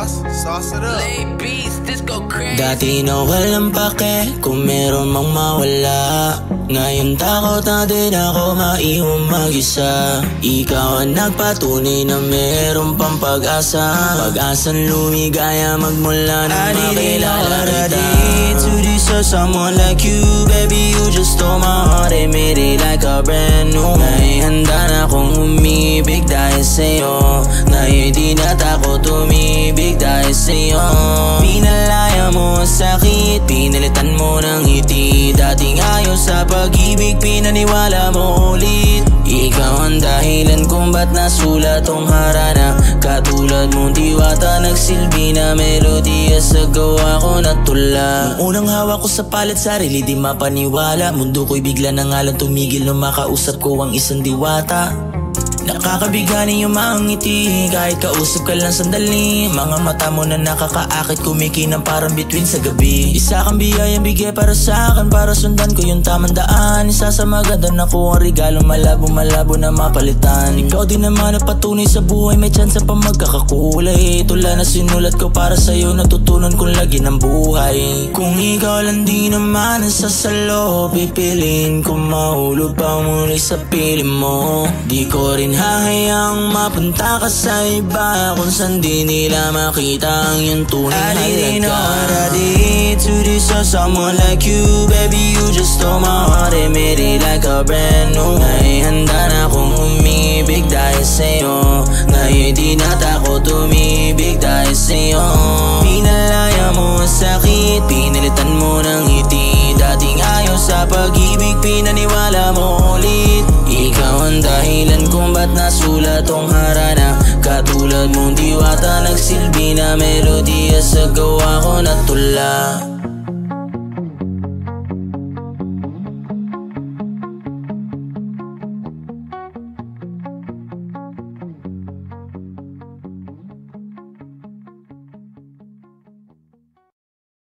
Sauce it up. Dati na walang pake kung meron mang mawala. Ngayon takot na din ako maiwan mag-isa. Ikaw ang nagpatunay na meron pang pag-asa. Pag-asang lumigaya magmula na makilala kita. To deserve someone like you, baby, you just stole my heart and made it like a brand new. Ngayon handa na akong umibig dahil sa'yo. Ngayon di na takot umibig dahil sa'yo. Pinalaya mo ang sakit, pinalitan mo ng ngiti. Dating ayaw sa pag-ibig, pinaniwala mo ulit. Ikaw ang dahilan kung ba't nasulat tong harana. Katulad mong diwata, nagsilbi na melodiya sa gawa ko na tula. Nung unang hawak ko sa palat, sarili di mapaniwala. Mundo ko'y bigla na ngalan tumigil nung makausap ko ang isang diwata. Nakakabigani yung mga ngiti, kahit kausap ka lang sandali. Mga mata mo na nakakaakit, kumikinang parang bituin sa gabi. Isa kang biyayang bigay para sa akin, para sundan ko yung tamang daan. Isa sa maganda na ko ang regalong malabo na mapalitan. Ikaw din naman ang patunay sa buhay, may tsansa pa magkakakulay. Tula na sinulat ko para sa'yo, natutunan kong lagi ng buhay. Kung ikaw lang di naman ang sasalo, pipiliin ko mahulog pa muli sa piling mo. Di ko rin hahayaang mapunta ka sa iba kung saan di nila makita ang iyong tunay halaga. I didn't know what I did to deserve someone like you, baby, you just stole my heart and made it like a brand new. Ngayon handa na akong umibig dahil sa'yo. Ngayon di na takot umibig dahil sa'yo. Pinalaya mo ang sakit, pinalitan mo ng ngiti. Dating ayaw sa pag-ibig, pinaniwala mo ulit. Ikaw ang dahilan kung ba't nasulat tong harana. Katulad mong diwata, nagsilbi na melodiya sa gawa ko na tula.